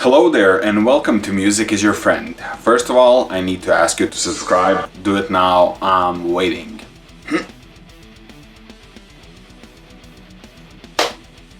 Hello there and welcome to Music is Your Friend. First of all, I need to ask you to subscribe. Do it now, I'm waiting.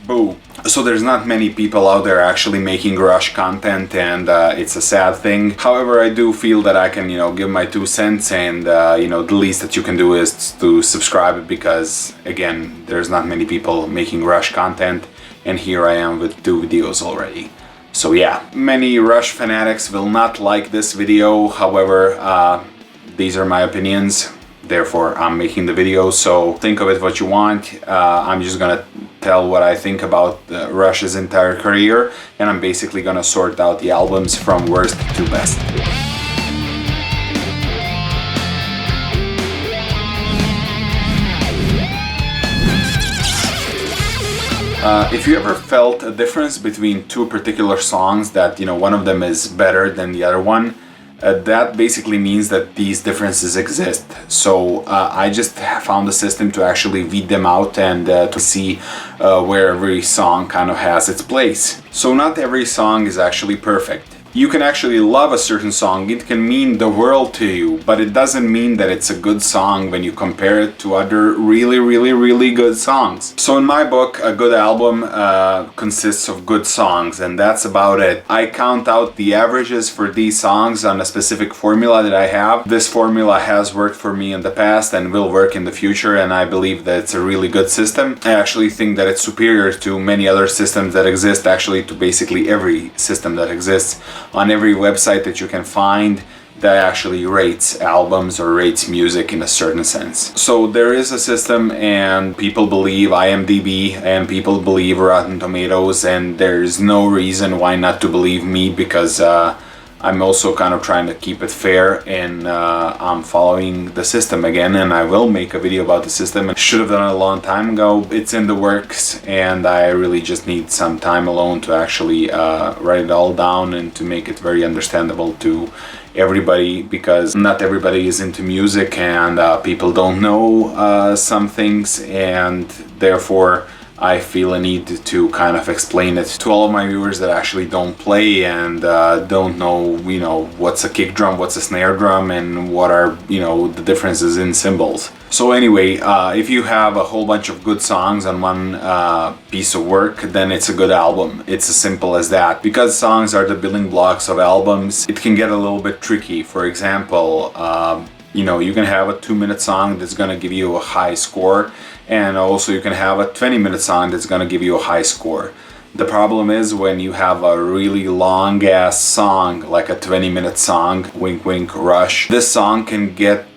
Boo. So there's not many people out there actually making Rush content, and it's a sad thing. However, I do feel that I can, give my 2 cents, and the least that you can do is to subscribe, because again, there's not many people making Rush content, and here I am with 2 videos already. So yeah, many Rush fanatics will not like this video. However, these are my opinions. Therefore, I'm making the video, so think of it what you want. I'm just gonna tell what I think about Rush's entire career, and I'm basically gonna sort out the albums from worst to best. If you ever felt a difference between 2 particular songs, that one of them is better than the other one, that basically means that these differences exist. So I just found a system to actually weed them out and to see where every song kind of has its place. So not every song is actually perfect. You can actually love a certain song, it can mean the world to you, but it doesn't mean that it's a good song when you compare it to other really good songs. So in my book, a good album consists of good songs, and that's about it. I count out the averages for these songs on a specific formula that I have. This formula has worked for me in the past and will work in the future, and I believe that it's a really good system. I actually think that it's superior to many other systems that exist, actually to basically every system that exists on every website that you can find that actually rates albums or rates music in a certain sense. So there is a system, and people believe IMDb and people believe Rotten Tomatoes, and there's no reason why not to believe me, because I'm also kind of trying to keep it fair, and I'm following the system again, and I will make a video about the system. I should have done it a long time ago. It's in the works, and I really just need some time alone to actually write it all down and to make it very understandable to everybody, because not everybody is into music, and people don't know some things, and therefore I feel a need to kind of explain it to all of my viewers that actually don't play and don't know, what's a kick drum, what's a snare drum, and what are, the differences in cymbals. So anyway, if you have a whole bunch of good songs on one piece of work, then it's a good album. It's as simple as that. Because songs are the building blocks of albums, it can get a little bit tricky. For example, you can have a 2-minute song that's gonna give you a high score, and also you can have a 20-minute song that's gonna give you a high score. The problem is when you have a really long ass song, like a 20-minute song, wink wink Rush, this song can get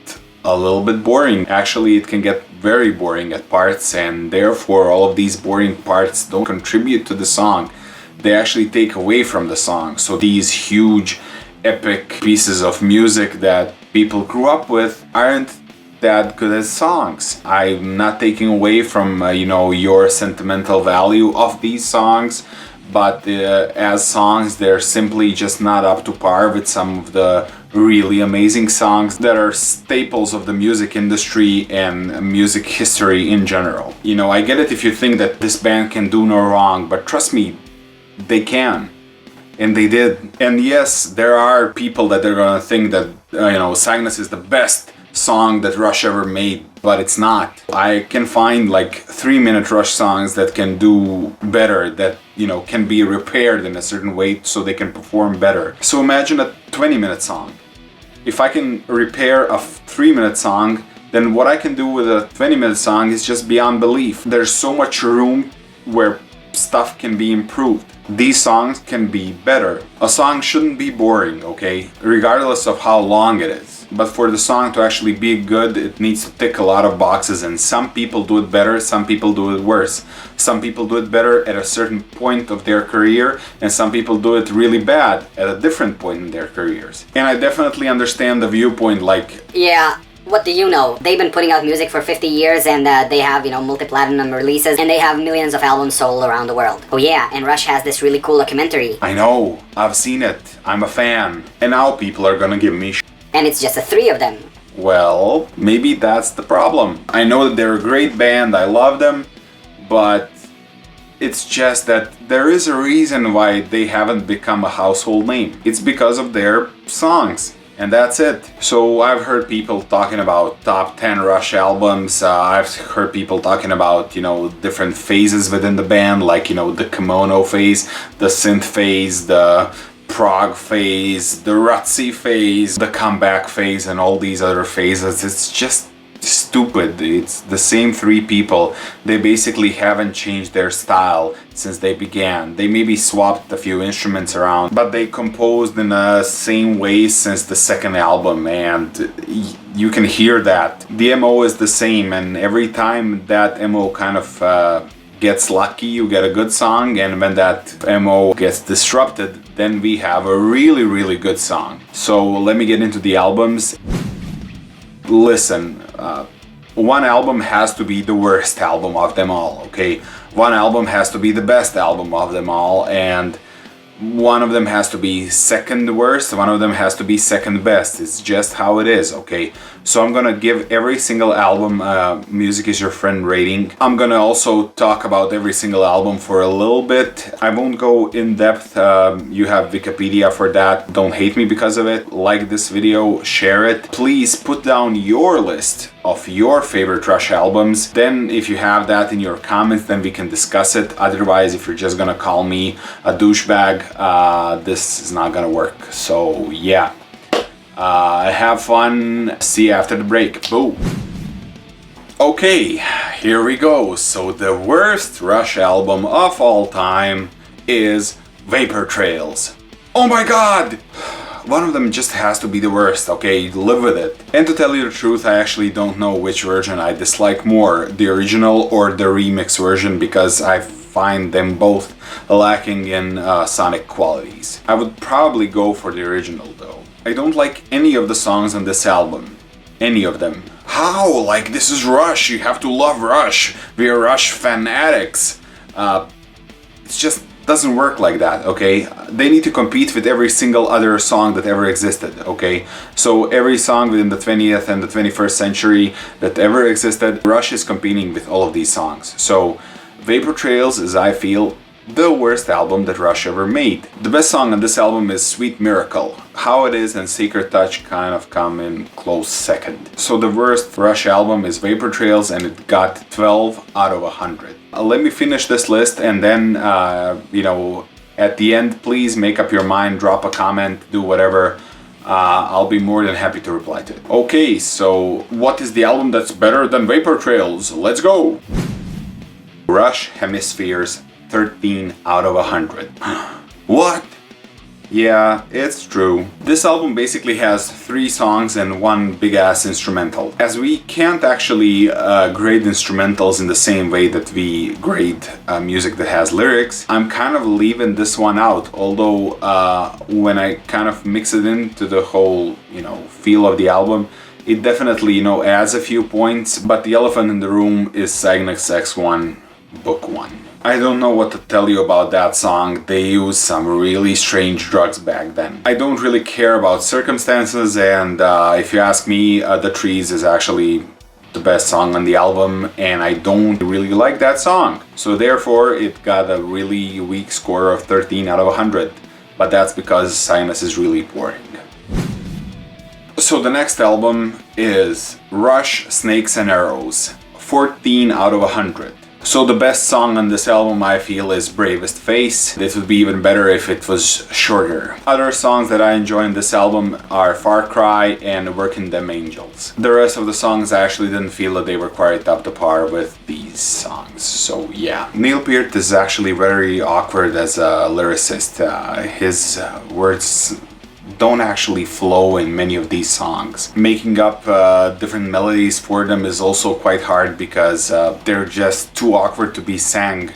a little bit boring. Actually, it can get very boring at parts, and therefore all of these boring parts don't contribute to the song. They actually take away from the song. So these huge epic pieces of music that people grew up with aren't that good as songs. I'm not taking away from your sentimental value of these songs, but as songs they're simply just not up to par with some of the really amazing songs that are staples of the music industry and music history in general. I get it if you think that this band can do no wrong, but trust me, they can. And they did. And yes, there are people that are gonna think that Cygnus is the best song that Rush ever made, but it's not. I can find like 3-minute Rush songs that can do better, that can be repaired in a certain way so they can perform better. So imagine a 20-minute song. If I can repair a 3-minute song, then what I can do with a 20-minute song is just beyond belief. There's so much room where stuff can be improved. These songs can be better. A song shouldn't be boring, okay? Regardless of how long it is. But for the song to actually be good, it needs to tick a lot of boxes, and some people do it better, some people do it worse. Some people do it better at a certain point of their career, and some people do it really bad at a different point in their careers. And I definitely understand the viewpoint, like... Yeah, what do you know? They've been putting out music for 50 years, and they have, multi-platinum releases, and they have millions of albums sold around the world. Oh yeah, and Rush has this really cool documentary. I know, I've seen it, I'm a fan. And now people are gonna give me and it's just the 3 of them. Well, maybe that's the problem. I know that they're a great band, I love them, but It's just that there is a reason why they haven't become a household name. It's because of their songs. And that's it. So I've heard people talking about top 10 Rush albums. I've heard people talking about, different phases within the band, like, the kimono phase, the synth phase, the prog phase, the rutsy phase, the comeback phase, and all these other phases. It's just stupid. It's the same three people. They basically haven't changed their style since they began. They maybe swapped a few instruments around, but they composed in the same way since the second album, and you can hear that. The MO is the same, and every time that MO kind of gets lucky, you get a good song, and when that MO gets disrupted, then we have a really, really good song. So let me get into the albums. Listen, one album has to be the worst album of them all, okay? One album has to be the best album of them all, and one of them has to be second worst, one of them has to be second best. It's just how it is, okay? So I'm gonna give every single album Music Is Your Friend rating. I'm gonna also talk about every single album for a little bit. I won't go in depth. You have Wikipedia for that. Don't hate me because of it. Like this video, share it. Please put down your list of your favorite Rush albums. Then if you have that in your comments, then we can discuss it. Otherwise, if you're just gonna call me a douchebag, this is not gonna work. So yeah. Have fun. See you after the break. Boom. Okay, here we go. So the worst Rush album of all time is Vapor Trails. Oh my god! One of them just has to be the worst, okay? Live with it. And to tell you the truth, I actually don't know which version I dislike more, the original or the remix version, because I find them both lacking in sonic qualities. I would probably go for the original though. I don't like any of the songs on this album. Any of them. How? Like, this is Rush. You have to love Rush. We are Rush fanatics. It just doesn't work like that, okay? They need to compete with every single other song that ever existed, okay? So every song within the 20th and the 21st century that ever existed, Rush is competing with all of these songs. So Vapor Trails is, I feel, the worst album that Rush ever made. The best song on this album is Sweet Miracle. How It Is and Sacred Touch kind of come in close second. So the worst Rush album is Vapor Trails, and it got 12 out of 100. Let me finish this list, and then, at the end, please make up your mind, drop a comment, do whatever. I'll be more than happy to reply to it. Okay, so what is the album that's better than Vapor Trails? Let's go! Rush Hemispheres, 13 out of 100. What? Yeah, it's true. This album basically has 3 songs and 1 big-ass instrumental. As we can't actually grade instrumentals in the same way that we grade music that has lyrics, I'm kind of leaving this one out. Although when I kind of mix it into the whole, feel of the album, it definitely, adds a few points. But the elephant in the room is Cygnus X1, Book 1. I don't know what to tell you about that song. They used some really strange drugs back then. I don't really care about circumstances, and if you ask me, The Trees is actually the best song on the album, and I don't really like that song. So therefore, it got a really weak score of 13 out of 100. But that's because Cygnus is really boring. So the next album is Rush Snakes and Arrows, 14 out of 100. So the best song on this album, I feel, is Bravest Face. This would be even better if it was shorter. Other songs that I enjoy on this album are Far Cry and Workin' Them Angels. The rest of the songs, I actually didn't feel that they were quite up to par with these songs. So yeah. Neil Peart is actually very awkward as a lyricist. His words don't actually flow in many of these songs. Making up different melodies for them is also quite hard because they're just too awkward to be sang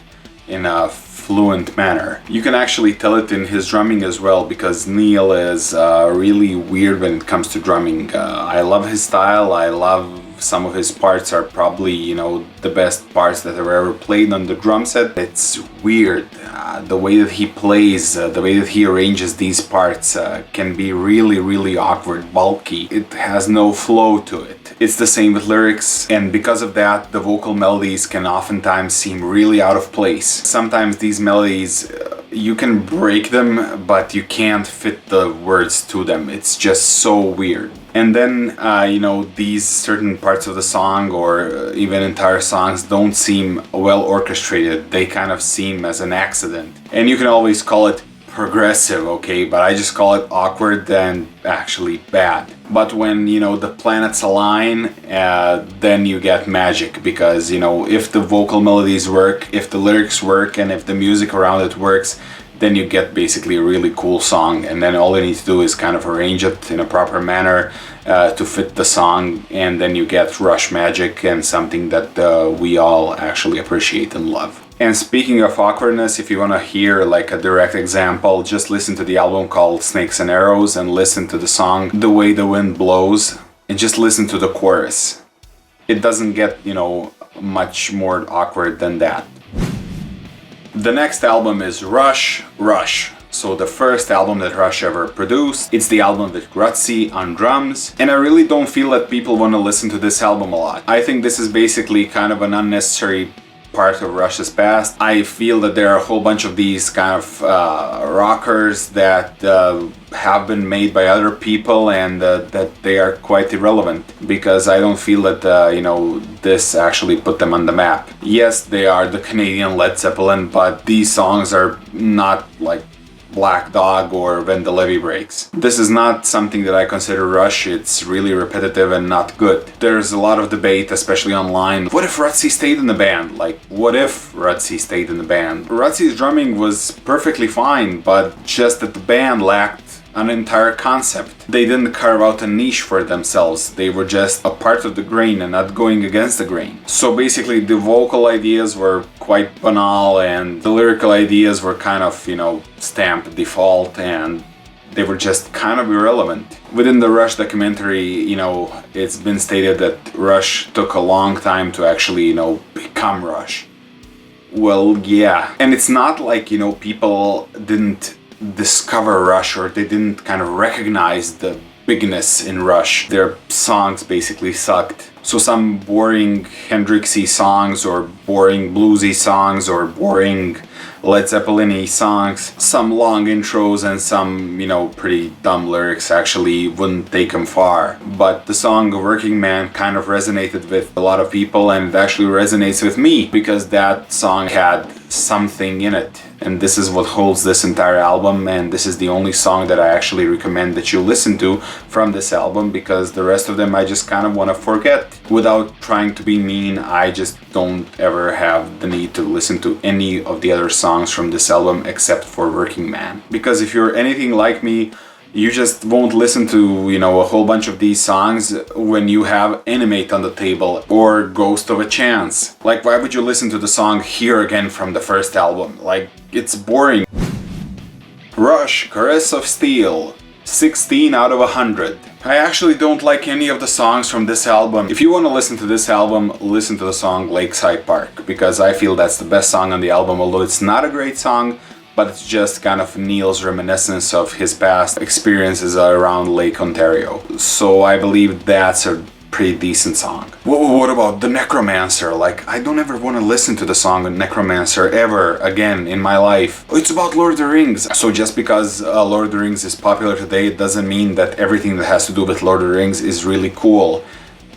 in a fluent manner. You can actually tell it in his drumming as well, because Neil is really weird when it comes to drumming. I love his style, I love some of his parts are probably, the best parts that have ever played on the drum set. It's weird. The way that he plays, the way that he arranges these parts can be really, really awkward, bulky. It has no flow to it. It's the same with lyrics, and because of that, the vocal melodies can oftentimes seem really out of place. Sometimes these melodies, you can break them, but you can't fit the words to them. It's just so weird. And then, these certain parts of the song or even entire songs don't seem well orchestrated. They kind of seem as an accident. And you can always call it progressive, okay, but I just call it awkward and actually bad. But when, the planets align, then you get magic, because, if the vocal melodies work, if the lyrics work, and if the music around it works, then you get basically a really cool song. And then all you need to do is kind of arrange it in a proper manner to fit the song, and then you get Rush magic and something that we all actually appreciate and love. And speaking of awkwardness, if you want to hear like a direct example, just listen to the album called Snakes and Arrows and listen to the song The Way the Wind Blows, and just listen to the chorus. It doesn't get, much more awkward than that. The next album is Rush. So the first album that Rush ever produced. It's the album with Grutzy on drums, and I really don't feel that people want to listen to this album a lot. I think this is basically kind of an unnecessary part of Rush's past. I feel that there are a whole bunch of these kind of rockers that have been made by other people, and that they are quite irrelevant, because I don't feel that this actually put them on the map. Yes, they are the Canadian Led Zeppelin, but these songs are not like Black Dog or When the Levee Breaks. This is not something that I consider Rush. It's really repetitive and not good. There's a lot of debate, especially online. What if Rutsy stayed in the band? What if Rutsy stayed in the band? Rutsy's drumming was perfectly fine, but just that the band lacked an entire concept. They didn't carve out a niche for themselves. They were just a part of the grain and not going against the grain. So basically the vocal ideas were quite banal, and the lyrical ideas were kind of, stamped default, and they were just kind of irrelevant. Within the Rush documentary, it's been stated that Rush took a long time to actually, become Rush. Well, yeah. And it's not like, people didn't discover Rush, or they didn't kind of recognize the bigness in Rush. Their songs basically sucked. So some boring Hendrixy songs, or boring bluesy songs, or boring Led Zeppelin-y songs, some long intros and some, pretty dumb lyrics actually wouldn't take them far. But the song Working Man kind of resonated with a lot of people, and it actually resonates with me, because that song had something in it. And this is what holds this entire album, and this is the only song that I actually recommend that you listen to from this album, because the rest of them I just kind of want to forget. Without trying to be mean, I just don't ever have the need to listen to any of the other songs from this album except for Working Man. Because if you're anything like me, you just won't listen to, a whole bunch of these songs when you have Animate on the table or Ghost of a Chance. Why would you listen to the song Here Again from the first album? It's boring. Rush, Caress of Steel, 16 out of 100. I actually don't like any of the songs from this album. If you want to listen to this album, listen to the song Lakeside Park, because I feel that's the best song on the album, although it's not a great song, but it's just kind of Neil's reminiscence of his past experiences around Lake Ontario. So I believe that's a pretty decent song. What about The Necromancer? I don't ever want to listen to the song Necromancer ever again in my life. It's about Lord of the Rings. So just because Lord of the Rings is popular today, it doesn't mean that everything that has to do with Lord of the Rings is really cool.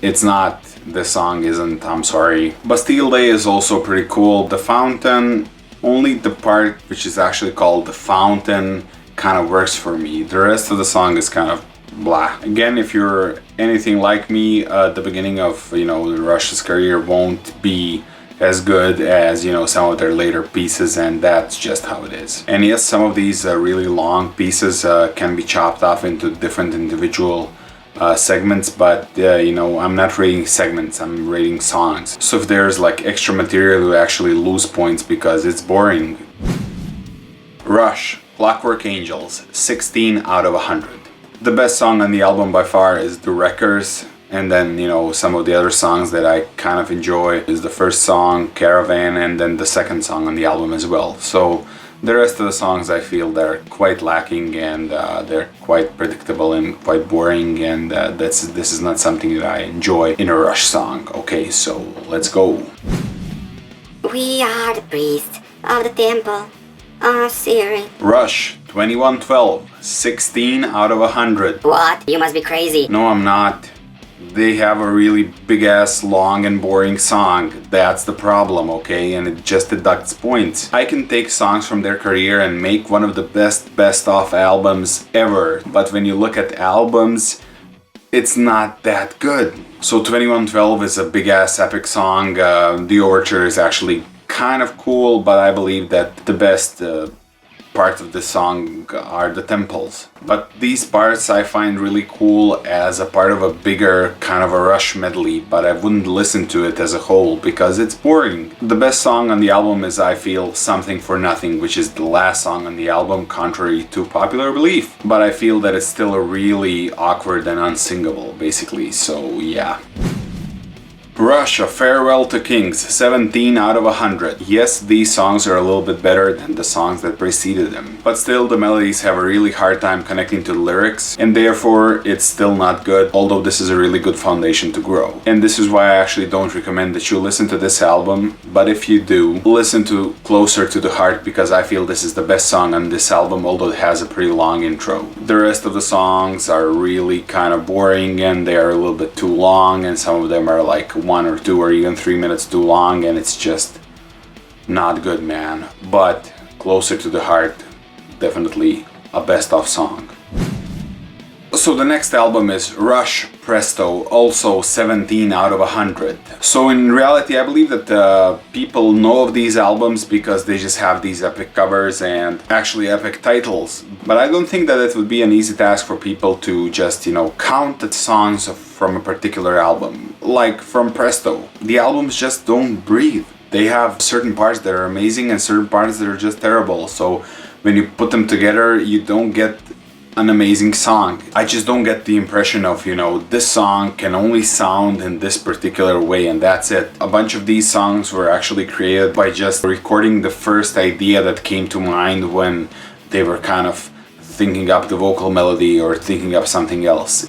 It's not. This song isn't, I'm sorry. Bastille Day is also pretty cool. The Fountain, only the part which is actually called The Fountain kind of works for me. The rest of the song is kind of blah. Again, if you're anything like me, the beginning of, Rush's career won't be as good as, some of their later pieces, and that's just how it is. And yes, some of these really long pieces can be chopped off into different individual segments, but I'm not rating segments, I'm rating songs. So if there's extra material, you actually lose points because it's boring. Rush, Clockwork Angels, 16 out of 100. The best song on the album by far is The Wreckers. And then, some of the other songs that I kind of enjoy is the first song, Caravan, and then the second song on the album as well. So the rest of the songs I feel they're quite lacking, and they're quite predictable and quite boring, and this is not something that I enjoy in a Rush song. Okay, so let's go. We are the priests of the temple of Siri. Rush, 2112, 16 out of 100. What? You must be crazy. No, I'm not. They have a really big ass, long and boring song. That's the problem, okay? And it just deducts points. I can take songs from their career and make one of the best of albums ever. But when you look at albums, it's not that good. So 2112 is a big ass epic song. The overture is actually kind of cool, but I believe that the best parts of the song are the temples. But these parts I find really cool as a part of a bigger kind of a Rush medley, but I wouldn't listen to it as a whole because it's boring. The best song on the album is, I feel, Something for Nothing, which is the last song on the album, contrary to popular belief. But I feel that it's still a really awkward and unsingable, basically, so yeah. Rush, A Farewell to Kings, 17 out of 100. Yes, these songs are a little bit better than the songs that preceded them, but still the melodies have a really hard time connecting to the lyrics, and therefore it's still not good, although this is a really good foundation to grow. And this is why I actually don't recommend that you listen to this album, but if you do, listen to Closer to the Heart, because I feel this is the best song on this album, although it has a pretty long intro. The rest of the songs are really kind of boring, and they are a little bit too long, and some of them are like 1 or 2 or even 3 minutes too long, and it's just not good, man. But Closer to the Heart, definitely a best of song. So the next album is Rush Presto, also 17 out of 100. So in reality, I believe that people know of these albums because they just have these epic covers and actually epic titles. But I don't think that it would be an easy task for people to just, count the songs from a particular album. Like from Presto, the albums just don't breathe. They have certain parts that are amazing and certain parts that are just terrible. So when you put them together, you don't get an amazing song. I just don't get the impression of, this song can only sound in this particular way and that's it. A bunch of these songs were actually created by just recording the first idea that came to mind when they were kind of thinking up the vocal melody or thinking up something else.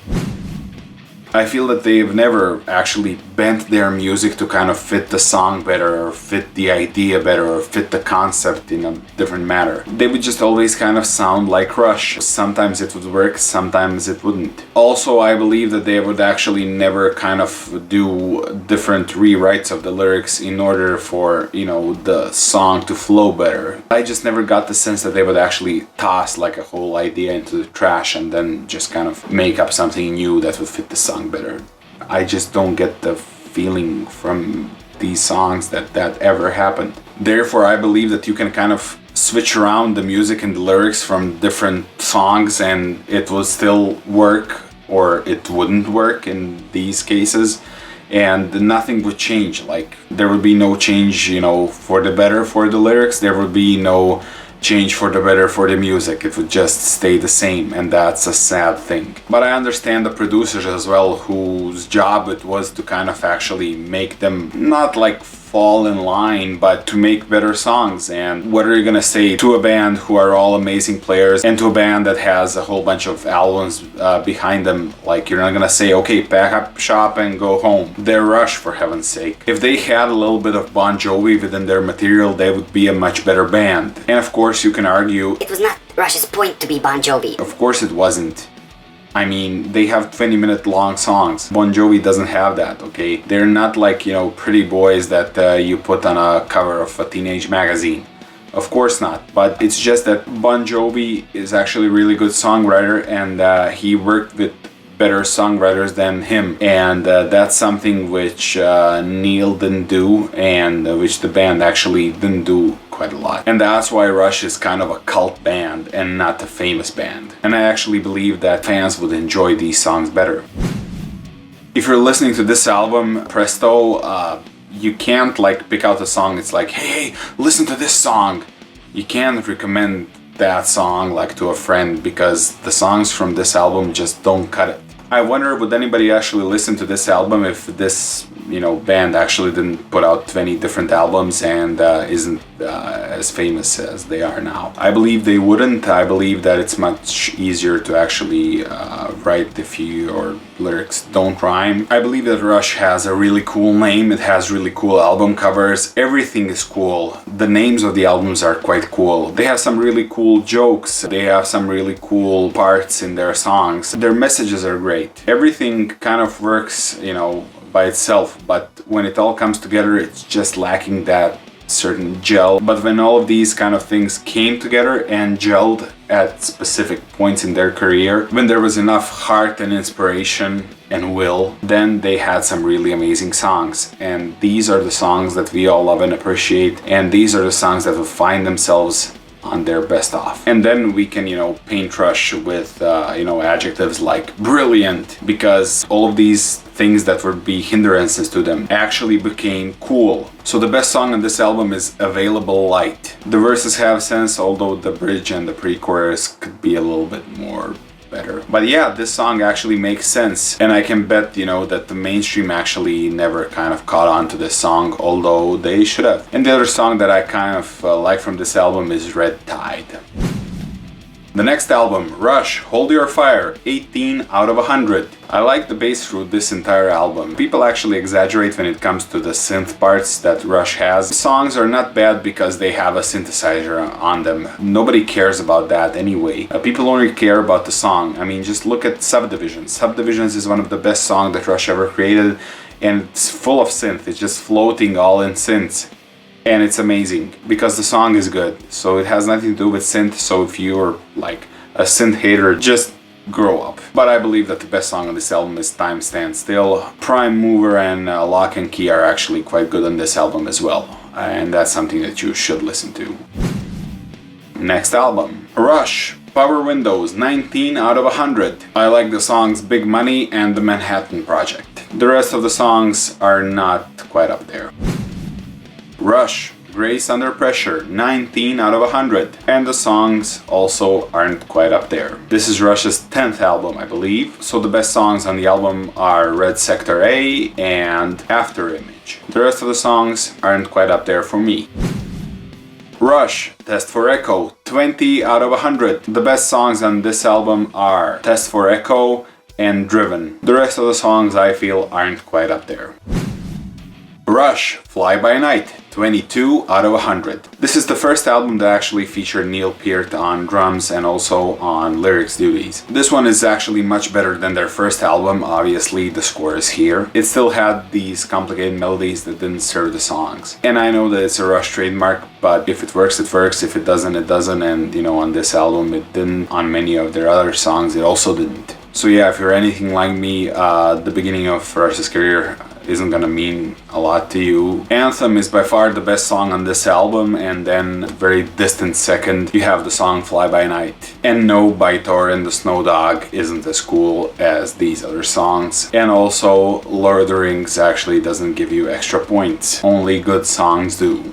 I feel that they've never actually bent their music to kind of fit the song better or fit the idea better or fit the concept in a different manner. They would just always kind of sound like Rush. Sometimes it would work, sometimes it wouldn't. Also, I believe that they would actually never kind of do different rewrites of the lyrics in order for, the song to flow better. I just never got the sense that they would actually toss like a whole idea into the trash and then just kind of make up something new that would fit the song better. I just don't get the feeling from these songs that ever happened. Therefore, I believe that you can kind of switch around the music and the lyrics from different songs and it will still work, or it wouldn't work in these cases, and nothing would change. Like, there would be no change, for the better for the lyrics. There would be no change for the better for the music. It would just stay the same, and that's a sad thing. But I understand the producers as well, whose job it was to kind of actually make them not like fall in line, but to make better songs. And what are you gonna say to a band who are all amazing players and to a band that has a whole bunch of albums behind them? Like, you're not gonna say, okay, pack up shop and go home. They're Rush, for heaven's sake. If they had a little bit of Bon Jovi within their material, they would be a much better band. And of course you can argue, it was not Rush's point to be Bon Jovi. Of course it wasn't. I mean, they have 20-minute long songs. Bon Jovi doesn't have that, okay? They're not like, pretty boys that you put on a cover of a teenage magazine. Of course not. But it's just that Bon Jovi is actually a really good songwriter, and he worked with better songwriters than him. And that's something which Neil didn't do, and which the band actually didn't do quite a lot. And that's why Rush is kind of a cult band and not a famous band. And I actually believe that fans would enjoy these songs better. If you're listening to this album, Presto, you can't like pick out a song. It's like, hey, listen to this song. You can't recommend that song like to a friend, because the songs from this album just don't cut it. I wonder, would anybody actually listen to this album if this, band actually didn't put out 20 different albums and isn't as famous as they are now? I believe they wouldn't. I believe that it's much easier to actually write if your lyrics don't rhyme. I believe that Rush has a really cool name. It has really cool album covers. Everything is cool. The names of the albums are quite cool. They have some really cool jokes. They have some really cool parts in their songs. Their messages are great. Everything kind of works, by itself, but when it all comes together, it's just lacking that certain gel. But when all of these kind of things came together and gelled at specific points in their career, when there was enough heart and inspiration and will, then they had some really amazing songs. And these are the songs that we all love and appreciate, and these are the songs that will find themselves on their best off. And then we can, paint Rush with, adjectives like brilliant, because all of these things that would be hindrances to them actually became cool. So the best song on this album is Available Light. The verses have sense, although the bridge and the pre-chorus could be a little bit more better. But yeah, this song actually makes sense, and I can bet, that the mainstream actually never kind of caught on to this song, although they should have. And the other song that I kind of like from this album is Red Tide. The next album, Rush, Hold Your Fire, 18 out of 100. I like the bass through this entire album. People actually exaggerate when it comes to the synth parts that Rush has. Songs are not bad because they have a synthesizer on them. Nobody cares about that anyway. People only care about the song. I mean, just look at Subdivisions. Subdivisions is one of the best songs that Rush ever created, and it's full of synth. It's just floating all in synths. And it's amazing because the song is good. So it has nothing to do with synth. So if you're like a synth hater, just grow up. But I believe that the best song on this album is Time Stands Still. Prime Mover and Lock and Key are actually quite good on this album as well. And that's something that you should listen to. Next album, Rush, Power Windows, 19 out of 100. I like the songs Big Money and The Manhattan Project. The rest of the songs are not quite up there. Rush, Grace Under Pressure, 19 out of 100. And the songs also aren't quite up there. This is Rush's 10th album, I believe. So the best songs on the album are Red Sector A and After Image. The rest of the songs aren't quite up there for me. Rush, Test for Echo, 20 out of 100. The best songs on this album are Test for Echo and Driven. The rest of the songs I feel aren't quite up there. Rush, Fly By Night, 22 out of 100. This is the first album that actually featured Neil Peart on drums and also on lyrics duties. This one is actually much better than their first album. Obviously, the score is here. It still had these complicated melodies that didn't serve the songs. And I know that it's a Rush trademark, but if it works, it works. If it doesn't, it doesn't. And on this album, it didn't. On many of their other songs, it also didn't. So yeah, if you're anything like me, the beginning of Rush's career isn't gonna mean a lot to you. Anthem is by far the best song on this album, and then very distant second you have the song Fly By Night. And no, by Thor and the Snow Dog isn't as cool as these other songs. And also Lord of the Rings actually doesn't give you extra points. Only good songs do.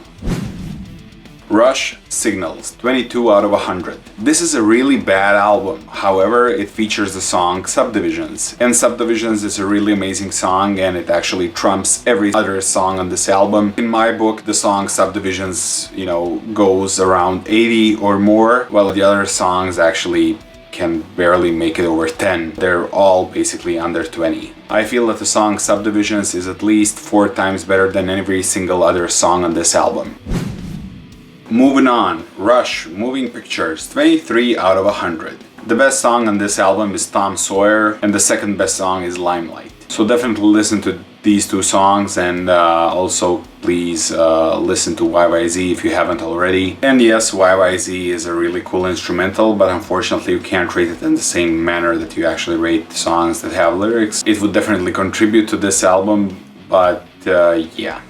Rush, Signals, 22 out of 100. This is a really bad album. However, it features the song Subdivisions. And Subdivisions is a really amazing song, and it actually trumps every other song on this album. In my book, the song Subdivisions, goes around 80 or more, while the other songs actually can barely make it over 10. They're all basically under 20. I feel that the song Subdivisions is at least 4 times better than every single other song on this album. Moving on, Rush, Moving Pictures, 23 out of 100. The best song on this album is Tom Sawyer, and the second best song is Limelight. So definitely listen to these 2 songs, and also please listen to YYZ if you haven't already. And yes, YYZ is a really cool instrumental, but unfortunately you can't rate it in the same manner that you actually rate songs that have lyrics. It would definitely contribute to this album, but yeah.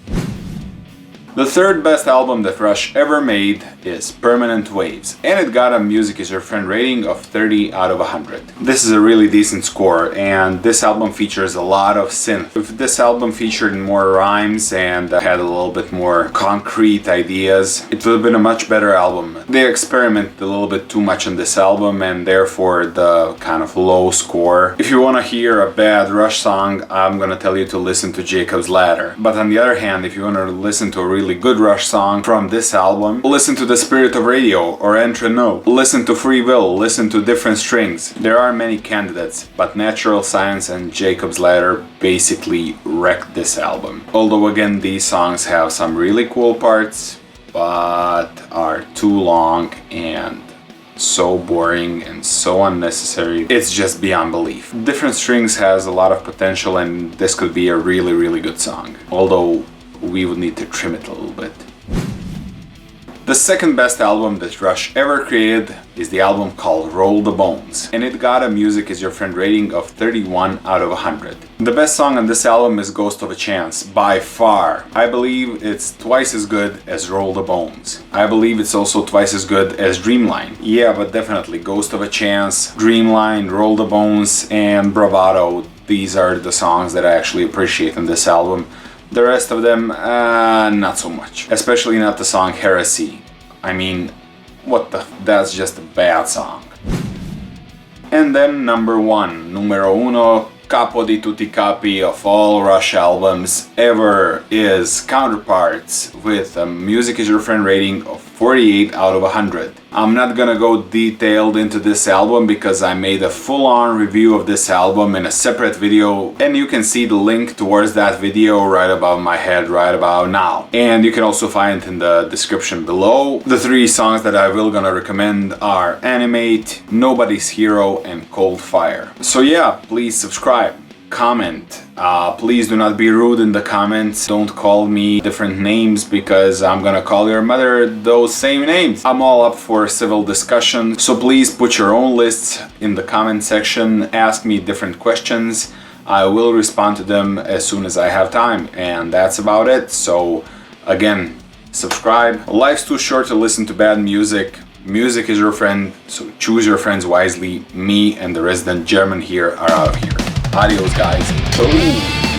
The third best album that Rush ever made is Permanent Waves, and it got a Music Is Your Friend rating of 30 out of 100. This is a really decent score, and this album features a lot of synth. If this album featured more rhymes and had a little bit more concrete ideas, it would have been a much better album. They experiment a little bit too much on this album, and therefore the kind of low score. If you want to hear a bad Rush song, I'm gonna tell you to listen to Jacob's Ladder. But on the other hand, if you want to listen to a really good Rush song from this album, listen to The Spirit of Radio or Entre Nous, listen to Free Will, listen to Different Strings. There are many candidates, but Natural Science and Jacob's Ladder basically wrecked this album. Although again, these songs have some really cool parts, but are too long and so boring and so unnecessary. It's just beyond belief. Different Strings has a lot of potential, and this could be a really good song. Although we would need to trim it a little bit. The second best album that Rush ever created is the album called Roll the Bones, and it got a Music Is Your Friend rating of 31 out of 100. The best song on this album is Ghost of a Chance, by far. I believe it's twice as good as Roll the Bones. I believe it's also twice as good as Dreamline. Yeah, but definitely Ghost of a Chance, Dreamline, Roll the Bones, and Bravado. These are the songs that I actually appreciate on this album. The rest of them, not so much. Especially not the song Heresy. I mean, that's just a bad song. And then number one, numero uno, capo di tutti capi of all Rush albums ever, is Counterparts with a Music Is Your Friend rating of 48 out of 100. I'm not gonna go detailed into this album because I made a full-on review of this album in a separate video, and you can see the link towards that video right above my head right about now. And you can also find it in the description below. The three songs that I will gonna recommend are Animate, Nobody's Hero, and Cold Fire. So yeah, please subscribe, comment. Please do not be rude in the comments. Don't call me different names because I'm gonna call your mother those same names. I'm all up for civil discussion, so please put your own lists in the comment section. Ask me different questions. I will respond to them as soon as I have time, and that's about it. So again, subscribe. Life's too short to listen to bad music. Music is your friend, so choose your friends wisely. Me and the resident German here are out of here. Adios, guys. Boom.